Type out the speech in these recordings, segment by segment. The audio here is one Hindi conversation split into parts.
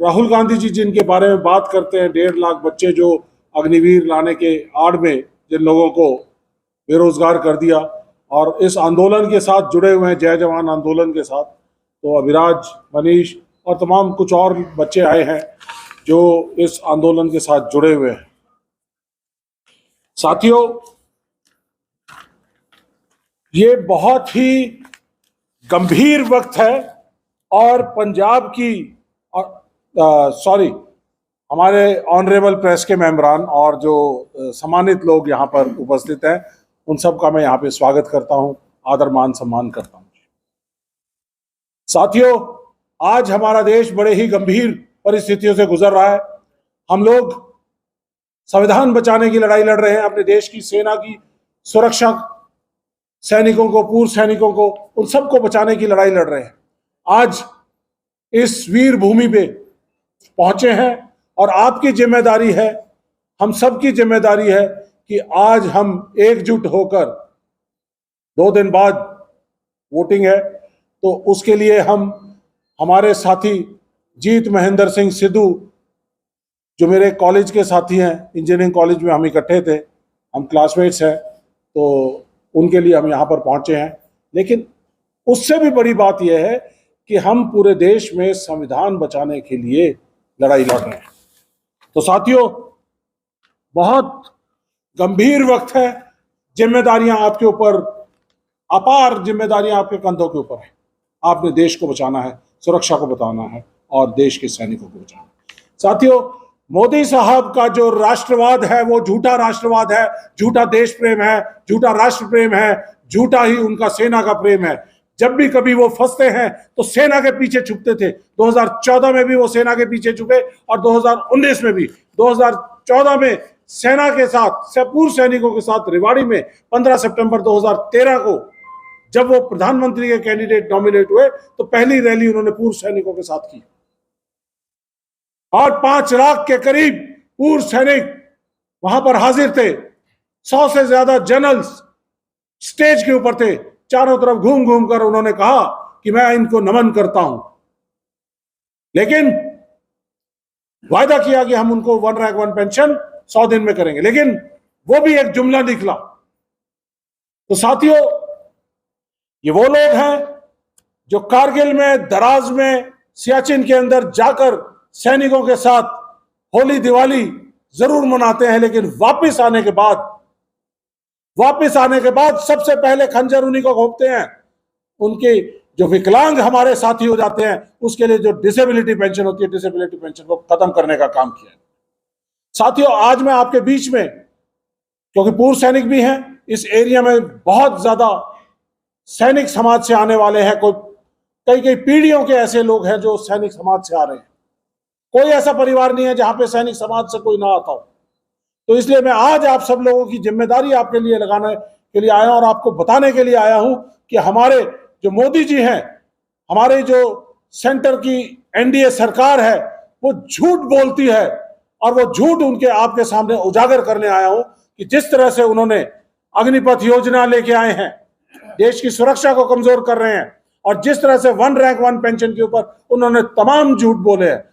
राहुल गांधी जी जिनके बारे में बात करते हैं, 1.5 लाख बच्चे जो अग्निवीर लाने के आड़ में जिन लोगों को बेरोजगार कर दिया और इस आंदोलन के साथ जुड़े हुए हैं, जय जवान आंदोलन के साथ, तो अभिराज, मनीष और तमाम कुछ और बच्चे आए हैं जो इस आंदोलन के साथ जुड़े हुए हैं। साथियों, ये बहुत ही गंभीर वक्त है और पंजाब की हमारे ऑनरेबल प्रेस के मेंबरान और जो सम्मानित लोग यहाँ पर उपस्थित हैं, उन सब का मैं यहाँ पे स्वागत करता हूँ, आदर मान सम्मान करता हूँ। साथियों, आज हमारा देश बड़े ही गंभीर परिस्थितियों से गुजर रहा है। हम लोग संविधान बचाने की लड़ाई लड़ रहे हैं, अपने देश की सेना की सुरक्षा, सैनिकों को, पूर्व सैनिकों को, उन सबको बचाने की लड़ाई लड़ रहे हैं। आज इस वीर भूमि पे पहुंचे हैं और आपकी जिम्मेदारी है, हम सबकी जिम्मेदारी है कि आज हम एकजुट होकर, 2 दिन बाद वोटिंग है, तो उसके लिए हम हमारे साथी जीत महेंद्र सिंह सिद्धू, जो मेरे कॉलेज के साथी हैं, इंजीनियरिंग कॉलेज में हम इकट्ठे थे, हम क्लासमेट्स हैं, तो उनके लिए हम यहाँ पर पहुंचे हैं। लेकिन उससे भी बड़ी बात यह है कि हम पूरे देश में संविधान बचाने के लिए लड़ाई लड़ रहे हैं। तो साथियों, बहुत गंभीर वक्त है, जिम्मेदारियां आपके ऊपर, अपार जिम्मेदारियां आपके कंधों के ऊपर है। आपने देश को बचाना है, सुरक्षा को बताना है और देश के सैनिकों को बचाना है। साथियों, मोदी साहब का जो राष्ट्रवाद है वो झूठा राष्ट्रवाद है, झूठा देश प्रेम है, झूठा राष्ट्र प्रेम है, झूठा ही उनका सेना का प्रेम है। जब भी कभी वो फंसते हैं तो सेना के पीछे छुपते थे। 2014 में भी वो सेना के पीछे छुपे और 2019 में भी। 2014 में सेना के साथ, पूर्व सैनिकों के साथ रेवाड़ी में 15 सितंबर 2013 को जब वो प्रधानमंत्री के कैंडिडेट नॉमिनेट हुए तो पहली रैली उन्होंने पूर्व सैनिकों के साथ की और 5 लाख के करीब पूर्व सैनिक वहां पर हाजिर थे। 100 से ज्यादा जनरल्स स्टेज के ऊपर थे। चारों तरफ घूम घूम कर उन्होंने कहा कि मैं इनको नमन करता हूं, लेकिन वायदा किया कि हम उनको 1 रैंक 1 पेंशन 100 दिन में करेंगे, लेकिन वो भी एक जुमला निकला। तो साथियों, ये वो लोग हैं जो कारगिल में, दराज में, सियाचिन के अंदर जाकर सैनिकों के साथ होली दिवाली जरूर मनाते हैं, लेकिन वापस आने के बाद सबसे पहले खंजर उन्हीं को घोंपते हैं। उनके जो विकलांग हमारे साथी हो जाते हैं, उसके लिए जो डिसेबिलिटी पेंशन होती है, डिसेबिलिटी पेंशन को खत्म करने का काम किया है। साथियों, आज मैं आपके बीच में, क्योंकि पूर्व सैनिक भी हैं, इस एरिया में बहुत ज्यादा सैनिक समाज से आने वाले हैं। कई पीढ़ियों के ऐसे लोग हैं जो सैनिक समाज से आ रहे हैं। कोई ऐसा परिवार नहीं है जहां पे सैनिक समाज से कोई ना आता हो। तो इसलिए मैं आज आप सब लोगों की जिम्मेदारी आपके लिए लगाने के लिए आया हूं और आपको बताने के लिए आया हूं कि हमारे जो मोदी जी हैं, हमारे जो सेंटर की एनडीए सरकार है, वो झूठ बोलती है और वो झूठ उनके आपके सामने उजागर करने आया हूं कि जिस तरह से उन्होंने अग्निपथ योजना लेके आए हैं, देश की सुरक्षा को कमजोर कर रहे हैं, और जिस तरह से 1 रैंक 1 पेंशन के ऊपर उन्होंने तमाम झूठ बोले हैं,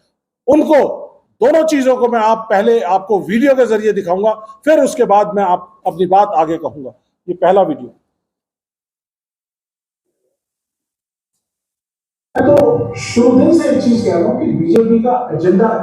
उनको, दोनों चीजों को मैं पहले आपको वीडियो के जरिए दिखाऊंगा, फिर उसके बाद मैं अपनी बात आगे कहूंगा। ये पहला वीडियो। तो शुरू से एक चीज कह रहा हूं कि बीजेपी का एजेंडा है,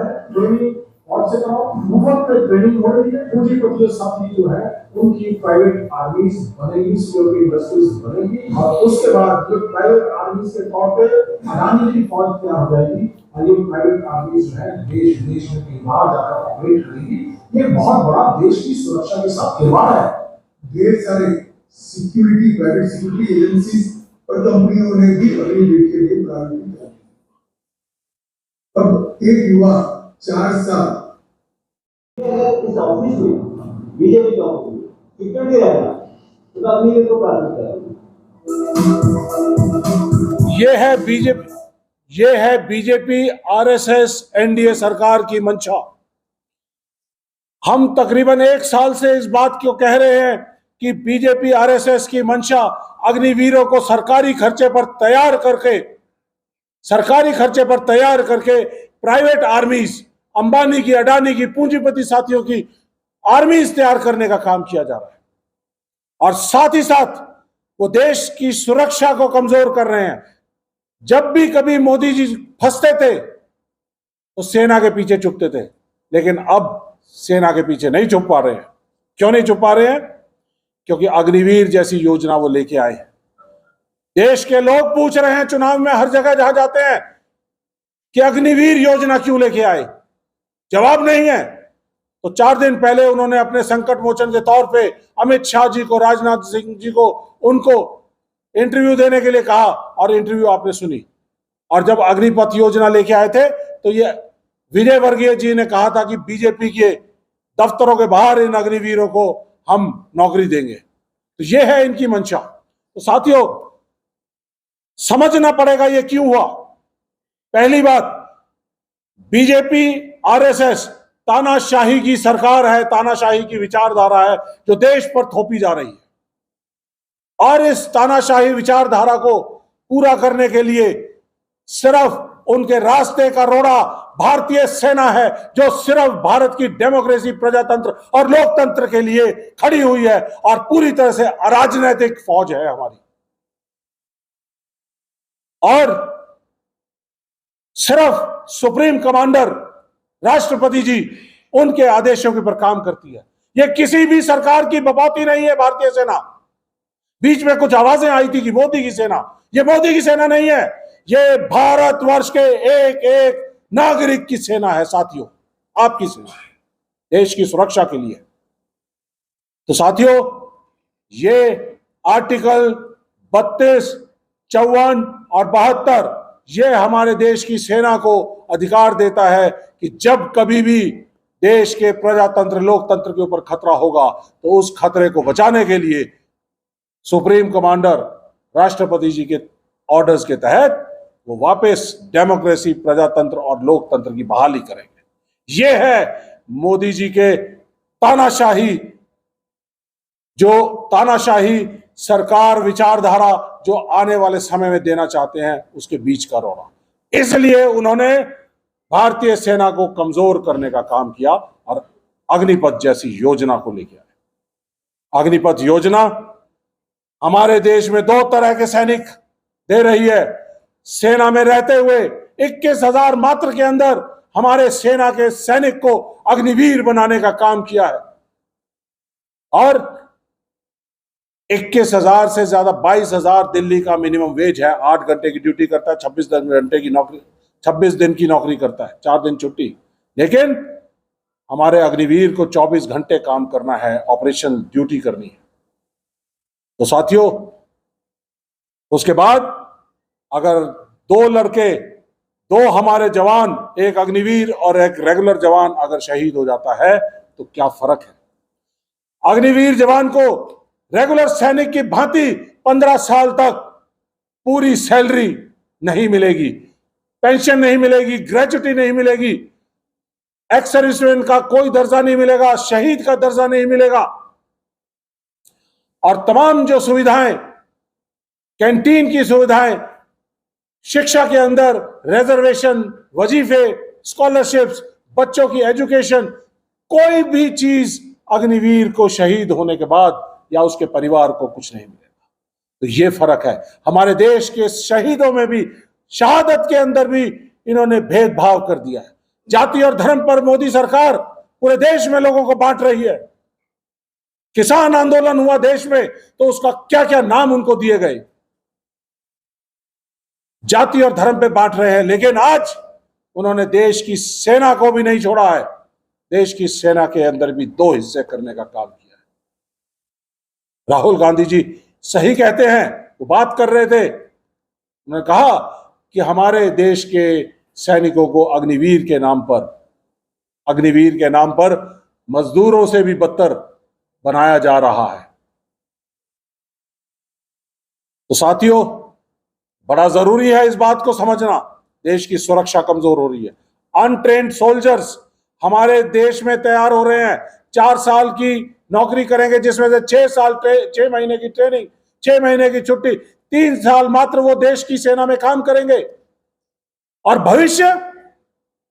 और से बहुत ट्रेनिंग हो रही है। पूंजीपतियों साथी जो है उनकी प्राइवेट आर्मीज बनेगी, सिक्योरिटी इंडस्ट्रीज बनेगी, और उसके बाद जो प्राइवेट आर्मीज के तौर पे अडानी की फौज तैयार हो जाएगी और ये प्राइवेट आर्मीज जो है देश विदेश में कहीं बाहर जाकर ऑपरेट करेगी। ये बहुत बड़ा देश की सुरक्षा के साथ खिलवाड़ है। ढेर सारे सिक्योरिटी, प्राइवेट सिक्योरिटी एजेंसीज और कंपनियों ने भी अपनी डेट के लिए प्रायोरिटी दी। अब एक युवा 4 साल इस ऑफिस में बीजेपी का ऑफिस सिक्योरिटी रहना तो आदमी को प्राथमिकता है। ये है बीजेपी आरएसएस एनडीए सरकार की मंशा। हम तकरीबन 1 साल से इस बात को कह रहे हैं कि बीजेपी आरएसएस की मंशा अग्निवीरों को सरकारी खर्चे पर तैयार करके प्राइवेट आर्मीज, अंबानी की, अडानी की, पूंजीपति साथियों की आर्मीज तैयार करने का काम किया जा रहा है। और साथ ही साथ वो देश की सुरक्षा को कमजोर कर रहे हैं। जब भी कभी मोदी जी फंसते थे तो सेना के पीछे छुपते थे, लेकिन अब सेना के पीछे नहीं छुप पा रहे हैं। क्यों नहीं छुप पा रहे हैं? क्योंकि अग्निवीर जैसी योजना वो लेके आए हैं। देश के लोग पूछ रहे हैं चुनाव में हर जगह जहां जाते हैं कि अग्निवीर योजना क्यों लेके आए, जवाब नहीं है। तो 4 दिन पहले उन्होंने अपने संकट मोचन के तौर पे अमित शाह जी को, राजनाथ सिंह जी को, उनको इंटरव्यू देने के लिए कहा, और इंटरव्यू आपने सुनी। और जब अग्निपथ योजना लेके आए थे तो ये विजय वर्गीय जी ने कहा था कि बीजेपी के दफ्तरों के बाहर इन अग्निवीरों को हम नौकरी देंगे। तो ये है इनकी मंशा। तो साथियों, समझना पड़ेगा ये क्यों हुआ। पहली बात, बीजेपी, आरएसएस तानाशाही की सरकार है, तानाशाही की विचारधारा है जो देश पर थोपी जा रही है। और इस तानाशाही विचारधारा को पूरा करने के लिए सिर्फ उनके रास्ते का रोड़ा भारतीय सेना है, जो सिर्फ भारत की डेमोक्रेसी, प्रजातंत्र और लोकतंत्र के लिए खड़ी हुई है, और पूरी तरह से अराजनैतिक फौज है हमारी। और सिर्फ सुप्रीम कमांडर राष्ट्रपति जी उनके आदेशों के ऊपर काम करती है। यह किसी भी सरकार की बपौती नहीं है भारतीय सेना। बीच में कुछ आवाजें आई थी कि मोदी की सेना, यह मोदी की सेना नहीं है, यह भारतवर्ष के एक एक नागरिक की सेना है साथियों, आपकी सेना है, देश की सुरक्षा के लिए। तो साथियों, ये आर्टिकल 32, 54 और 72 ये हमारे देश की सेना को अधिकार देता है कि जब कभी भी देश के प्रजातंत्र, लोकतंत्र के ऊपर खतरा होगा तो उस खतरे को बचाने के लिए सुप्रीम कमांडर राष्ट्रपति जी के ऑर्डर्स के तहत वो वापस डेमोक्रेसी, प्रजातंत्र और लोकतंत्र की बहाली करेंगे। ये है मोदी जी के तानाशाही सरकार विचारधारा जो आने वाले समय में देना चाहते हैं, उसके बीच का रोड़ा। इसलिए उन्होंने भारतीय सेना को कमजोर करने का काम किया और अग्निपथ जैसी योजना को लेकर आए। अग्निपथ योजना हमारे देश में 2 तरह के सैनिक दे रही है। सेना में रहते हुए 21,000 मात्र के अंदर हमारे सेना के सैनिक को अग्निवीर बनाने का काम किया है। और 21,000 से ज्यादा 22,000 दिल्ली का मिनिमम वेज है। 8 घंटे की ड्यूटी करता है, 26 घंटे की नौकरी, 26 दिन की नौकरी करता है, 4 दिन छुट्टी। लेकिन हमारे अग्निवीर को 24 घंटे काम करना है, ऑपरेशन ड्यूटी करनी है। तो साथियों, उसके बाद अगर 2 लड़के, 2 हमारे जवान, एक अग्निवीर और एक रेगुलर जवान अगर शहीद हो जाता है तो क्या फर्क है। अग्निवीर जवान को रेगुलर सैनिक की भांति 15 साल तक पूरी सैलरी नहीं मिलेगी, पेंशन नहीं मिलेगी, ग्रेच्युटी नहीं मिलेगी, एक्स सर्विसमैन का कोई दर्जा नहीं मिलेगा, शहीद का दर्जा नहीं मिलेगा। और तमाम जो सुविधाएं, कैंटीन की सुविधाएं, शिक्षा के अंदर रिजर्वेशन, वजीफे, स्कॉलरशिप्स, बच्चों की एजुकेशन, कोई भी चीज अग्निवीर को शहीद होने के बाद या उसके परिवार को कुछ नहीं मिलेगा। तो ये फर्क है। हमारे देश के शहीदों में भी, शहादत के अंदर भी इन्होंने भेदभाव कर दिया है। जाति और धर्म पर मोदी सरकार पूरे देश में लोगों को बांट रही है। किसान आंदोलन हुआ देश में तो उसका क्या क्या नाम उनको दिए गए, जाति और धर्म पे बांट रहे हैं। लेकिन आज उन्होंने देश की सेना को भी नहीं छोड़ा है। देश की सेना के अंदर भी 2 हिस्से करने का काम किया है। राहुल गांधी जी सही कहते हैं, वो बात कर रहे थे, उन्होंने कहा कि हमारे देश के सैनिकों को अग्निवीर के नाम पर मजदूरों से भी बदतर बनाया जा रहा है। तो साथियों, बड़ा जरूरी है इस बात को समझना, देश की सुरक्षा कमजोर हो रही है। अनट्रेन्ड सोल्जर्स हमारे देश में तैयार हो रहे हैं। 4 साल की नौकरी करेंगे, जिसमें से 6 महीने की ट्रेनिंग, 6 महीने की छुट्टी, 3 साल मात्र वो देश की सेना में काम करेंगे। और भविष्य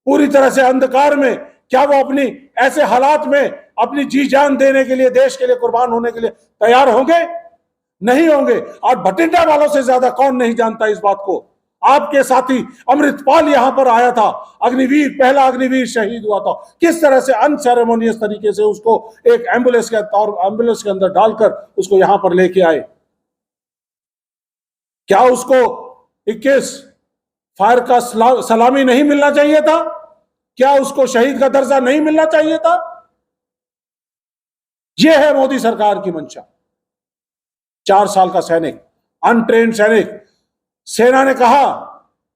पूरी तरह से अंधकार में, क्या वो अपनी ऐसे हालात में अपनी जी जान देने के लिए, देश के लिए कुर्बान होने के लिए तैयार होंगे? नहीं होंगे। और भटिंडा वालों से ज्यादा कौन नहीं जानता इस बात को। आपके साथी अमृतपाल यहां पर आया था, अग्निवीर, पहला अग्निवीर शहीद हुआ था, किस तरह से अनसेरेमोनियस तरीके से उसको एक एम्बुलेंस के अंदर डालकर उसको यहां पर लेके आए। क्या उसको 21 फायर का सलामी नहीं मिलना चाहिए था? क्या उसको शहीद का दर्जा नहीं मिलना चाहिए था? यह है मोदी सरकार की मंशा। 4 साल का सैनिक, अनट्रेन्ड सैनिक। सेना ने कहा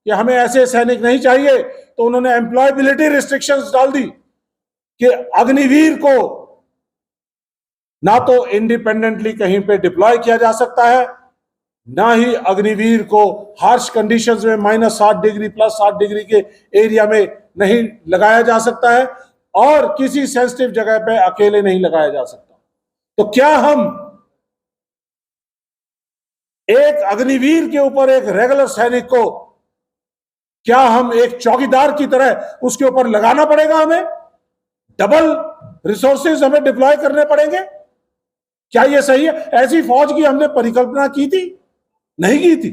कि हमें ऐसे सैनिक नहीं चाहिए, तो उन्होंने एम्प्लॉयबिलिटी रिस्ट्रिक्शंस डाल दी कि अग्निवीर को ना तो इंडिपेंडेंटली कहीं पे डिप्लॉय किया जा सकता है, ना ही अग्निवीर को हार्श कंडीशंस में -60 डिग्री +60 डिग्री के एरिया में नहीं लगाया जा सकता है, और किसी सेंसिटिव जगह पे अकेले नहीं लगाया जा सकता। तो क्या हम एक अग्निवीर के ऊपर, एक रेगुलर सैनिक को, क्या हम एक चौकीदार की तरह उसके ऊपर लगाना पड़ेगा? हमें डबल रिसोर्सेज हमें डिप्लॉय करने पड़ेंगे? क्या यह सही है? ऐसी फौज की हमने परिकल्पना की थी? नहीं की थी।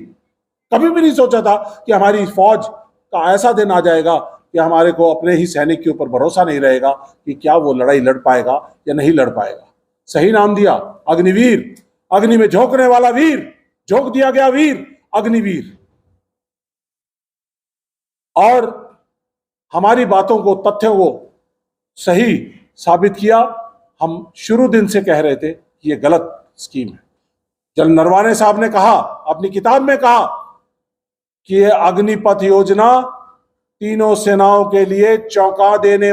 कभी भी नहीं सोचा था कि हमारी फौज का ऐसा दिन आ जाएगा कि हमारे को अपने ही सैनिक के ऊपर भरोसा नहीं रहेगा कि क्या वो लड़ाई लड़ पाएगा या नहीं लड़ पाएगा। सही नाम दिया, अग्निवीर। अग्नि में झोंकने वाला वीर, झोंक दिया गया वीर, अग्निवीर। और हमारी बातों को, तथ्यों को सही साबित किया। हम शुरू दिन से कह रहे थे कि यह गलत स्कीम है। जल नरवाने साहब ने कहा, अपनी किताब में कहा कि यह अग्निपथ योजना तीनों सेनाओं के लिए चौंका देने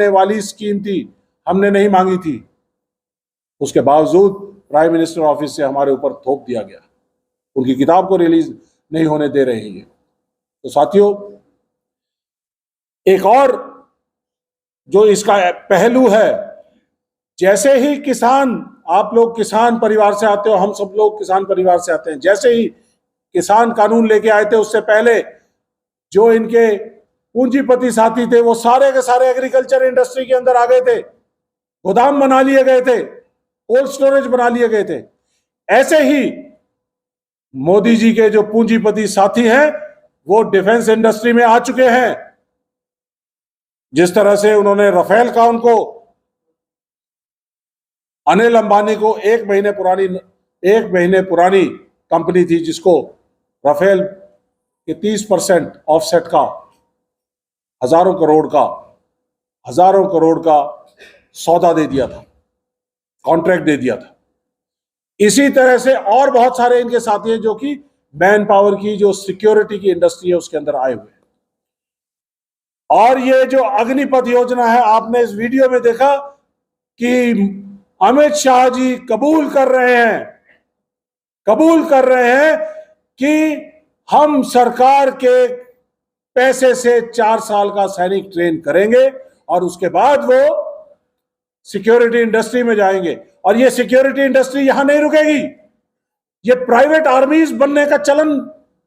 वाली स्कीम थी, हमने नहीं मांगी थी। उसके बावजूद प्राइम मिनिस्टर ऑफिस से हमारे ऊपर थोप दिया गया, उनकी किताब को रिलीज नहीं होने दे रहे हैं। तो साथियों, एक और जो इसका पहलू है, जैसे ही किसान, आप लोग किसान परिवार से आते हो, हम सब लोग किसान परिवार से आते हैं, जैसे ही किसान कानून लेके आए थे, उससे पहले जो इनके पूंजीपति साथी थे वो सारे के सारे एग्रीकल्चर इंडस्ट्री के अंदर आ गए थे, गोदाम बना लिए गए थे, कोल्ड स्टोरेज बना लिए गए थे। ऐसे ही मोदी जी के जो पूंजीपति साथी हैं वो डिफेंस इंडस्ट्री में आ चुके हैं। जिस तरह से उन्होंने राफेल का, उनको अनिल अंबानी को 1 महीने पुरानी कंपनी थी जिसको राफेल के 30% ऑफसेट का हजारों करोड़ का सौदा दे दिया था, कॉन्ट्रैक्ट दे दिया था। इसी तरह से और बहुत सारे इनके साथी हैं जो कि मैन पावर की, जो सिक्योरिटी की इंडस्ट्री है, उसके अंदर आए हुए हैं। और ये जो अग्निपथ योजना है, आपने इस वीडियो में देखा कि अमित शाह जी कबूल कर रहे हैं कि हम सरकार के पैसे से 4 साल का सैनिक ट्रेन करेंगे और उसके बाद वो सिक्योरिटी इंडस्ट्री में जाएंगे। और ये सिक्योरिटी इंडस्ट्री यहां नहीं रुकेगी, ये प्राइवेट आर्मीज बनने का चलन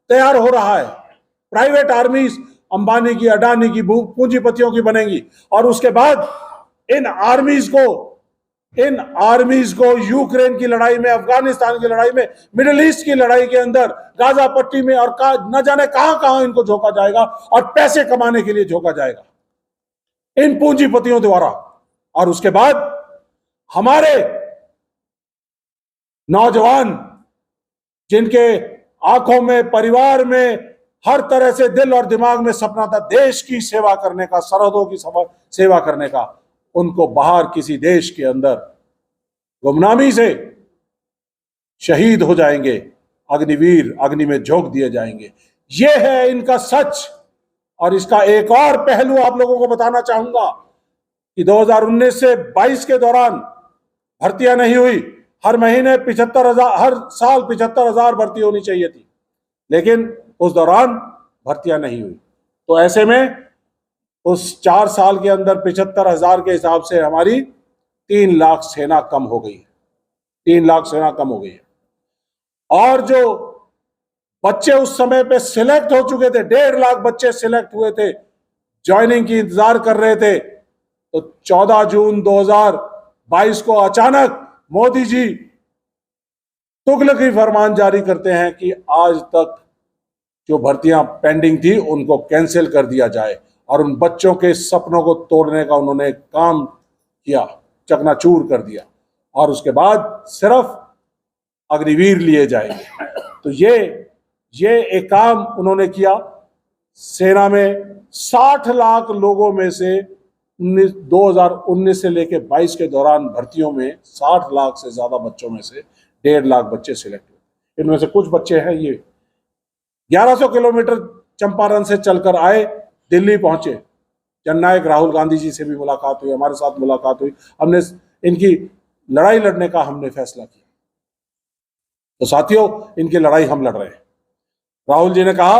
तैयार हो रहा है। प्राइवेट आर्मीज अंबानी की, अडानी की, पूंजीपतियों की बनेंगी। और उसके बाद इन आर्मीज को यूक्रेन की लड़ाई में, अफगानिस्तान की लड़ाई में, मिडिल ईस्ट की लड़ाई के अंदर, गाजा पट्टी में, और न जाने कहां इनको झोंका जाएगा और पैसे कमाने के लिए झोंका जाएगा इन पूंजीपतियों द्वारा। और उसके बाद हमारे नौजवान, जिनके आंखों में, परिवार में, हर तरह से दिल और दिमाग में सपना था देश की सेवा करने का, सरहदों की सेवा करने का, उनको बाहर किसी देश के अंदर गुमनामी से शहीद हो जाएंगे, अग्निवीर, अग्नि में झोंक दिए जाएंगे। यह है इनका सच। और इसका एक और पहलू आप लोगों को बताना चाहूंगा कि 2019 से 22 के दौरान भर्तियां नहीं हुई। हर महीने 75,000, हर साल 75,000 भर्ती होनी चाहिए थी, लेकिन उस दौरान भर्तियां नहीं हुई। तो ऐसे में उस 4 साल के अंदर 75,000 के हिसाब से हमारी 3 लाख सेना कम हो गई है। 3 लाख सेना कम हो गई है। और जो बच्चे उस समय पे सिलेक्ट हो चुके थे, 1.5 लाख बच्चे सिलेक्ट हुए थे, ज्वाइनिंग की इंतजार कर रहे थे। तो 14 जून 2022 को अचानक मोदी जी तुगलकी फरमान जारी करते हैं कि आज तक जो भर्तियां पेंडिंग थी उनको कैंसिल कर दिया जाए, और उन बच्चों के सपनों को तोड़ने का उन्होंने काम किया, चकनाचूर कर दिया, और उसके बाद सिर्फ अग्निवीर लिए जाएंगे। तो ये एक काम उन्होंने किया। सेना में 60 लाख लोगों में से 2019 से लेकर 22 के दौरान भर्तियों में 60 लाख से ज्यादा बच्चों में से 1.5 लाख बच्चे सिलेक्ट हुए। इनमें से कुछ बच्चे हैं, ये 1100 किलोमीटर चंपारण से चलकर आए, दिल्ली पहुंचे, जननायक राहुल गांधी जी से भी मुलाकात हुई, हमारे साथ मुलाकात हुई, हमने इनकी लड़ाई लड़ने का हमने फैसला किया। तो साथियों, इनकी लड़ाई हम लड़ रहे हैं। राहुल जी ने कहा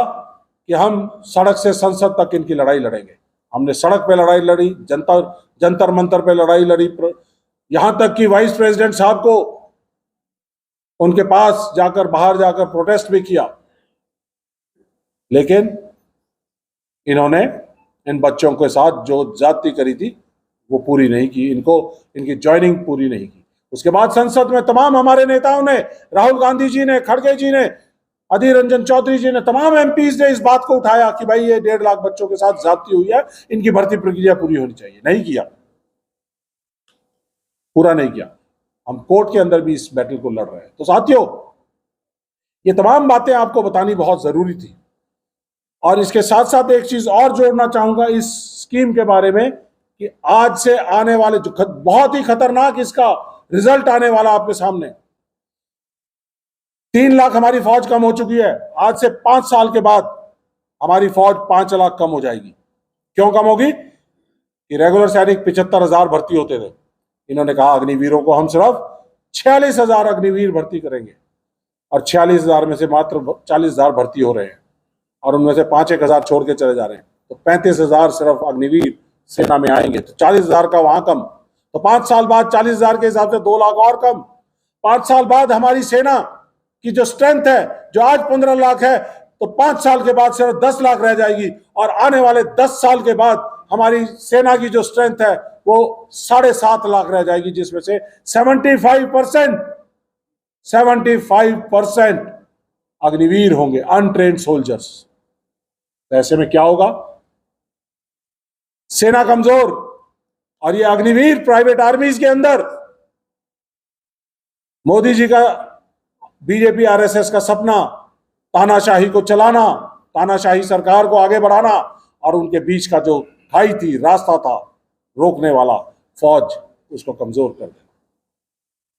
कि हम सड़क से संसद तक इनकी लड़ाई लड़ेंगे। हमने सड़क पे लड़ाई लड़ी, जंतर मंतर पे लड़ाई लड़ी, यहां तक कि वाइस प्रेसिडेंट साहब को उनके पास जाकर, बाहर जाकर प्रोटेस्ट भी किया। लेकिन इन्होंने इन बच्चों के साथ जो ज्यादती करी थी वो पूरी नहीं की, इनकी ज्वाइनिंग पूरी नहीं की। उसके बाद संसद में तमाम हमारे नेताओं ने, राहुल गांधी जी ने, खड़गे जी ने, अधीर रंजन चौधरी जी ने, तमाम एमपीज ने इस बात को उठाया कि भाई ये 1.5 लाख बच्चों के साथ ज्यादती हुई है, इनकी भर्ती प्रक्रिया पूरी होनी चाहिए। नहीं किया, पूरा नहीं किया। हम कोर्ट के अंदर भी इस बैटल को लड़ रहे हैं। तो साथियों, ये तमाम बातें आपको बतानी बहुत जरूरी थी। और इसके साथ साथ एक चीज और जोड़ना चाहूंगा इस स्कीम के बारे में, कि आज से आने वाले जो बहुत ही खतरनाक इसका रिजल्ट आने वाला आपके सामने। 3 लाख हमारी फौज कम हो चुकी है। आज से 5 साल के बाद हमारी फौज 5 लाख कम हो जाएगी। क्यों कम होगी? कि रेगुलर सैनिक 75,000 भर्ती होते थे, इन्होंने कहा अग्निवीरों को हम सिर्फ 46,000 अग्निवीर भर्ती करेंगे, और 46,000 में से मात्र 40,000 भर्ती हो रहे हैं, और उनमें से 5-1 हजार छोड़ के चले जा रहे हैं। तो 35,000 सिर्फ अग्निवीर सेना में आएंगे, तो 40,000 का वहां कम। तो 5 साल बाद 40,000 के हिसाब से 2 लाख और कम। 5 साल बाद हमारी सेना की जो स्ट्रेंथ है, जो आज 15 लाख है, तो 5 साल के बाद सिर्फ 10 लाख रह जाएगी, और आने वाले 10 साल के बाद हमारी सेना की जो स्ट्रेंथ है वो 7.5 लाख रह जाएगी, जिसमें से 75% अग्निवीर होंगे, अनट्रेन्ड सोल्जर्स। तो ऐसे में क्या होगा? सेना कमजोर, और ये अग्निवीर प्राइवेट आर्मीज के अंदर मोदी जी का, बीजेपी आरएसएस का सपना, तानाशाही को चलाना, तानाशाही सरकार को आगे बढ़ाना, और उनके बीच का जो खाई थी, रास्ता था रोकने वाला, फौज, उसको कमजोर कर देना।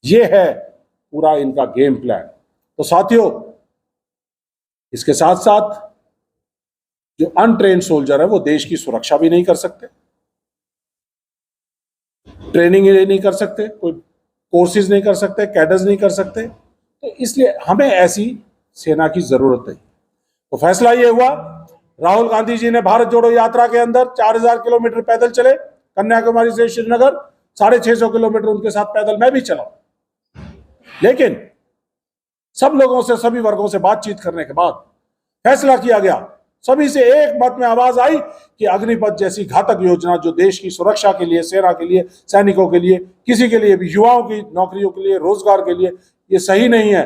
ये है पूरा इनका गेम प्लान। तो साथियों, इसके साथ साथ जो अनट्रेन्ड सोल्जर है वो देश की सुरक्षा भी नहीं कर सकते, ट्रेनिंग ही नहीं कर सकते, कोई कोर्सेज नहीं कर सकते, कैडर्स नहीं कर सकते। तो इसलिए हमें ऐसी सेना की जरूरत है। तो फैसला ये हुआ, राहुल गांधी जी ने भारत जोड़ो यात्रा के अंदर 4,000 किलोमीटर पैदल चले, कन्याकुमारी से श्रीनगर, 650 किलोमीटर उनके साथ पैदल मैं भी चला। लेकिन सब लोगों से, सभी वर्गों से बातचीत करने के बाद फैसला किया गया, सभी से एक मत में आवाज आई कि अग्निपथ जैसी घातक योजना, जो देश की सुरक्षा के लिए, सेना के लिए, सैनिकों के लिए, किसी के लिए भी, युवाओं की नौकरियों के लिए, रोजगार के लिए, ये सही नहीं है,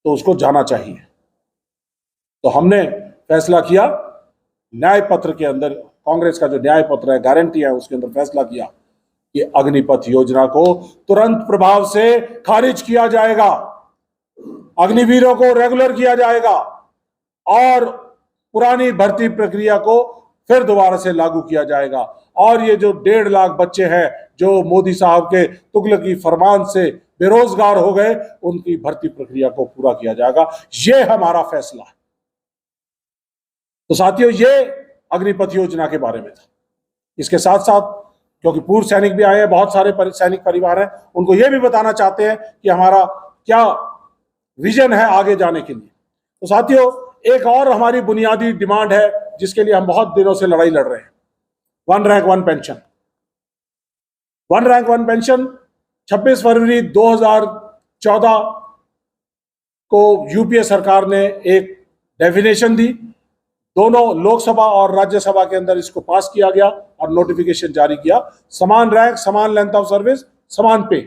तो उसको जाना चाहिए। तो हमने फैसला किया, न्याय पत्र के अंदर, कांग्रेस का जो न्याय पत्र है, गारंटी है, उसके अंदर फैसला किया कि अग्निपथ योजना को तुरंत प्रभाव से खारिज किया जाएगा, अग्निवीरों को रेगुलर किया जाएगा, और पुरानी भर्ती प्रक्रिया को फिर दोबारा से लागू किया जाएगा। और ये जो 1.5 लाख बच्चे हैं जो मोदी साहब के तुगलकी फरमान से बेरोजगार हो गए, उनकी भर्ती प्रक्रिया को पूरा किया जाएगा। ये हमारा फैसला है। तो साथियों, ये अग्निपथ योजना के बारे में था। इसके साथ साथ, क्योंकि पूर्व सैनिक भी आए हैं, बहुत सारे सैनिक परिवार हैं, उनको ये भी बताना चाहते हैं कि हमारा क्या विजन है आगे जाने के लिए। तो साथियों, एक और हमारी बुनियादी डिमांड है जिसके लिए हम बहुत दिनों से लड़ाई लड़ रहे हैं, 1 रैंक 1 पेंशन। 1 रैंक 1 पेंशन 26 फरवरी 2014 को यूपीए सरकार ने एक डेफिनेशन दी, दोनों लोकसभा और राज्यसभा के अंदर इसको पास किया गया और नोटिफिकेशन जारी किया। समान रैंक, समान लेंथ ऑफ सर्विस, समान पे,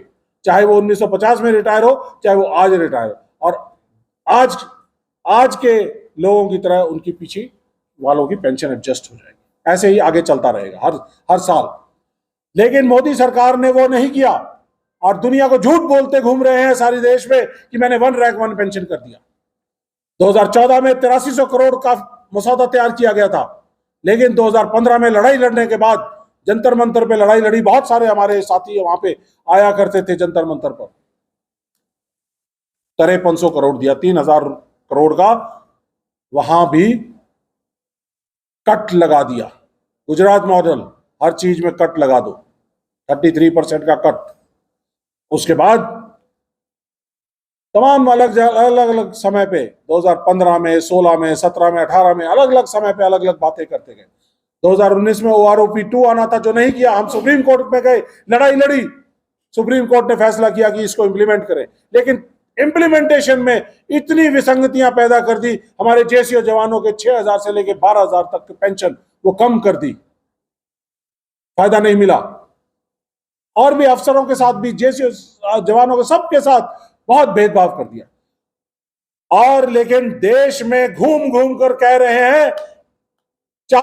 चाहे वो 1950 में रिटायर हो, चाहे वो आज रिटायर हो, और आज के लोगों की तरह उनकी पीछे वालों की पेंशन एडजस्ट हो जाएगी। ऐसे ही आगे चलता रहेगा हर साल। लेकिन मोदी सरकार ने वो नहीं किया और दुनिया को झूठ बोलते घूम रहे हैं सारे देश में कि मैंने 1 रैंक 1 पेंशन कर दिया। 2014 में 8300 करोड़ का मसौदा तैयार किया गया था, लेकिन 2015 में लड़ाई लड़ने के बाद, जंतर मंतर पे लड़ाई लड़ी, बहुत सारे हमारे साथी वहां पे आया करते थे जंतर मंतर पर, 5300 करोड़ दिया, 3000 करोड़ का वहां भी कट लगा दिया। गुजरात मॉडल, हर चीज में कट लगा दो, 33% का कट। उसके बाद तमाम अलग अलग समय पे 2015 में, 16 में, 17 में, 18 में अलग अलग समय पे अलग अलग बातें करते गए। 2019 में OROP 2 आना था जो नहीं किया, हम सुप्रीम कोर्ट में गए, लड़ाई लड़ी, सुप्रीम कोर्ट ने फैसला किया कि इसको इंप्लीमेंट करें, लेकिन इंप्लीमेंटेशन में इतनी विसंगतियां पैदा कर दी। हमारे जेसीओ जवानों के 6000 से लेकर 12000 तक की पेंशन वो कम कर दी, फायदा नहीं मिला। और भी अफसरों के साथ भी, जेसीओ जवानों के सबके साथ बहुत भेदभाव कर दिया। और लेकिन देश में घूम घूम कर कह रहे हैं